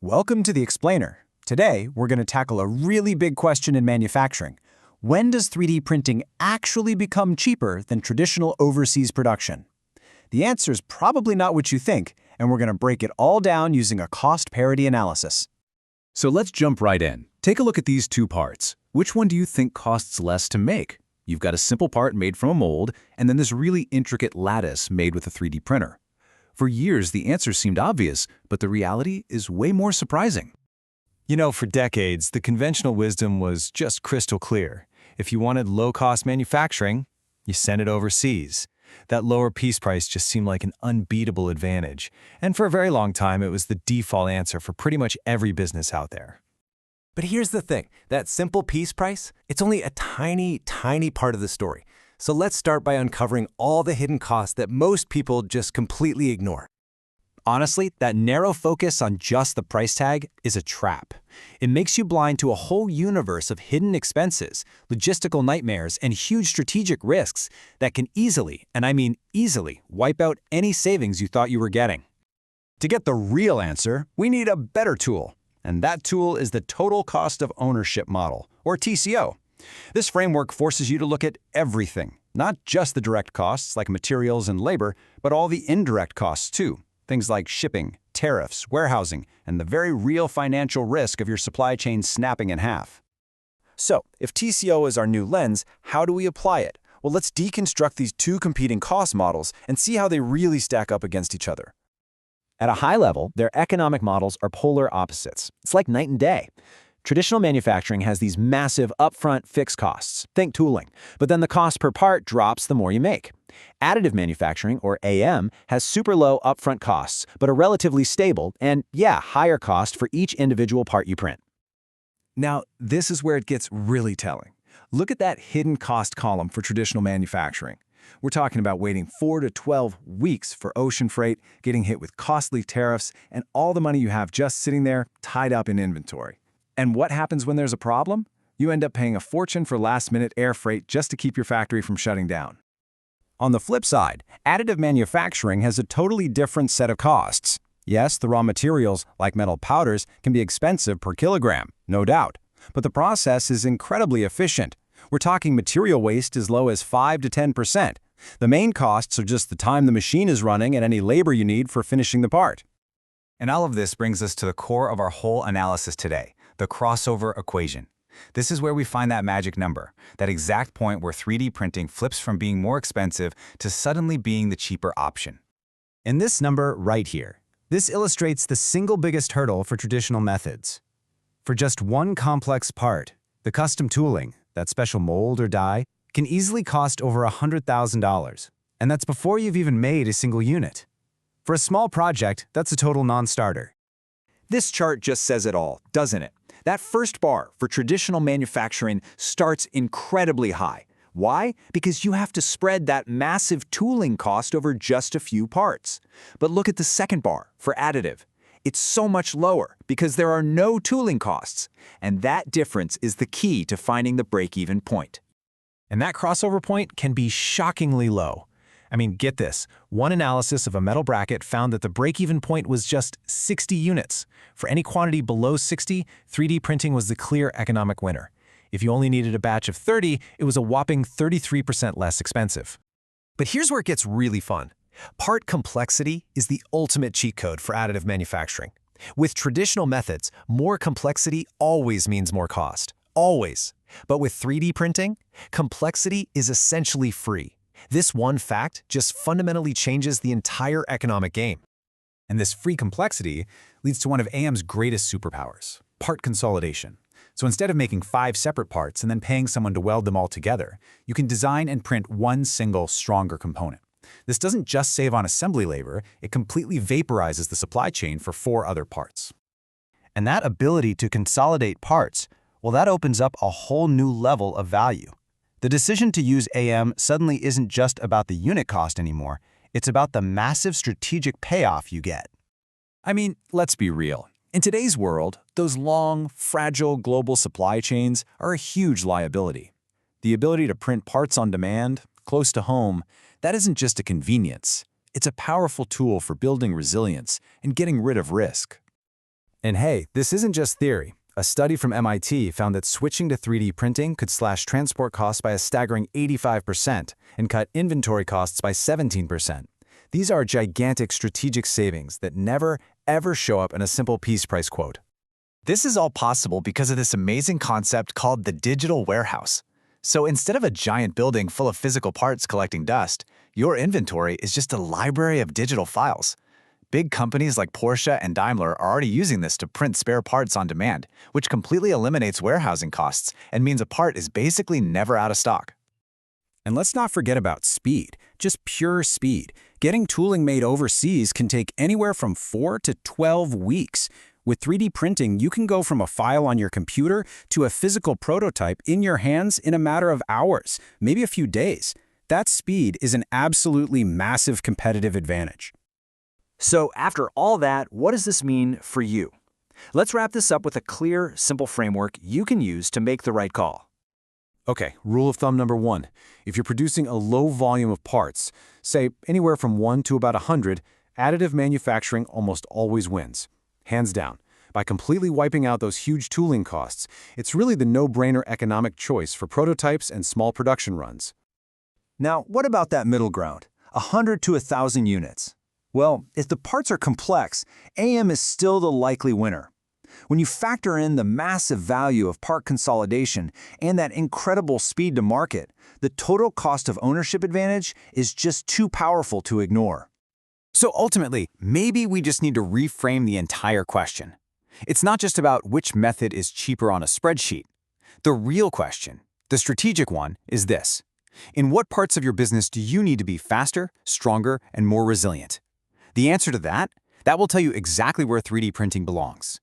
Welcome to The Explainer. Today, we're going to tackle a really big question in manufacturing. When does 3D printing actually become cheaper than traditional overseas production? The answer is probably not what you think, and we're going to break it all down using a cost parity analysis. So let's jump right in. Take a look at these two parts. Which one do you think costs less to make? You've got a simple part made from a mold, and then this really intricate lattice made with a 3D printer. For years, the answer seemed obvious, but the reality is way more surprising. For decades, the conventional wisdom was just crystal clear. If you wanted low-cost manufacturing, you sent it overseas. That lower piece price just seemed like an unbeatable advantage. And for a very long time, it was the default answer for pretty much every business out there. But here's the thing, that simple piece price, it's only a tiny, tiny part of the story. So let's start by uncovering all the hidden costs that most people just completely ignore. Honestly, that narrow focus on just the price tag is a trap. It makes you blind to a whole universe of hidden expenses, logistical nightmares, and huge strategic risks that can easily, and I mean easily, wipe out any savings you thought you were getting. To get the real answer, we need a better tool. And that tool is the Total Cost of Ownership model, or TCO. This framework forces you to look at everything, not just the direct costs like materials and labor, but all the indirect costs too. Things like shipping, tariffs, warehousing, and the very real financial risk of your supply chain snapping in half. So, if TCO is our new lens, how do we apply it? Well, let's deconstruct these two competing cost models and see how they really stack up against each other. At a high level, their economic models are polar opposites. It's like night and day. Traditional manufacturing has these massive upfront fixed costs, think tooling, but then the cost per part drops the more you make. Additive manufacturing, or AM, has super low upfront costs, but are relatively stable and, higher cost for each individual part you print. Now, this is where it gets really telling. Look at that hidden cost column for traditional manufacturing. We're talking about waiting 4 to 12 weeks for ocean freight, getting hit with costly tariffs, and all the money you have just sitting there tied up in inventory. And what happens when there's a problem? You end up paying a fortune for last-minute air freight just to keep your factory from shutting down. On the flip side, additive manufacturing has a totally different set of costs. Yes, the raw materials, like metal powders, can be expensive per kilogram, no doubt. But the process is incredibly efficient. We're talking material waste as low as 5 to 10%. The main costs are just the time the machine is running and any labor you need for finishing the part. And all of this brings us to the core of our whole analysis today, the crossover equation. This is where we find that magic number, that exact point where 3D printing flips from being more expensive to suddenly being the cheaper option. And this number right here, this illustrates the single biggest hurdle for traditional methods. For just one complex part, the custom tooling, that special mold or die, can easily cost over $100,000. And that's before you've even made a single unit. For a small project, that's a total non-starter. This chart just says it all, doesn't it? That first bar for traditional manufacturing starts incredibly high. Why? Because you have to spread that massive tooling cost over just a few parts. But look at the second bar for additive. It's so much lower because there are no tooling costs. And that difference is the key to finding the break-even point. And that crossover point can be shockingly low. Get this. One analysis of a metal bracket found that the break-even point was just 60 units. For any quantity below 60, 3D printing was the clear economic winner. If you only needed a batch of 30, it was a whopping 33% less expensive. But here's where it gets really fun. Part complexity is the ultimate cheat code for additive manufacturing. With traditional methods, more complexity always means more cost. Always. But with 3D printing, complexity is essentially free. This one fact just fundamentally changes the entire economic game. And this free complexity leads to one of AM's greatest superpowers, part consolidation. So instead of making 5 separate parts and then paying someone to weld them all together, you can design and print one single, stronger component. This doesn't just save on assembly labor, it completely vaporizes the supply chain for 4 other parts. And that ability to consolidate parts, well, that opens up a whole new level of value. The decision to use AM suddenly isn't just about the unit cost anymore, it's about the massive strategic payoff you get. Let's be real. In today's world, those long, fragile global supply chains are a huge liability. The ability to print parts on demand, close to home, that isn't just a convenience. It's a powerful tool for building resilience and getting rid of risk. And hey, this isn't just theory. A study from MIT found that switching to 3D printing could slash transport costs by a staggering 85% and cut inventory costs by 17%. These are gigantic strategic savings that never, ever show up in a simple piece price quote. This is all possible because of this amazing concept called the digital warehouse. So instead of a giant building full of physical parts collecting dust, your inventory is just a library of digital files. Big companies like Porsche and Daimler are already using this to print spare parts on demand, which completely eliminates warehousing costs and means a part is basically never out of stock. And let's not forget about speed, just pure speed. Getting tooling made overseas can take anywhere from 4 to 12 weeks. With 3D printing, you can go from a file on your computer to a physical prototype in your hands in a matter of hours, maybe a few days. That speed is an absolutely massive competitive advantage. So after all that, what does this mean for you? Let's wrap this up with a clear, simple framework you can use to make the right call. Okay, rule of thumb number 1. If you're producing a low volume of parts, say anywhere from 1 to about 100, additive manufacturing almost always wins. Hands down. By completely wiping out those huge tooling costs, it's really the no-brainer economic choice for prototypes and small production runs. Now, what about that middle ground? 100 to 1,000 units. Well, if the parts are complex, AM is still the likely winner. When you factor in the massive value of part consolidation and that incredible speed to market, the total cost of ownership advantage is just too powerful to ignore. So ultimately, maybe we just need to reframe the entire question. It's not just about which method is cheaper on a spreadsheet. The real question, the strategic one, is this. In what parts of your business do you need to be faster, stronger, and more resilient? The answer to that will tell you exactly where 3D printing belongs.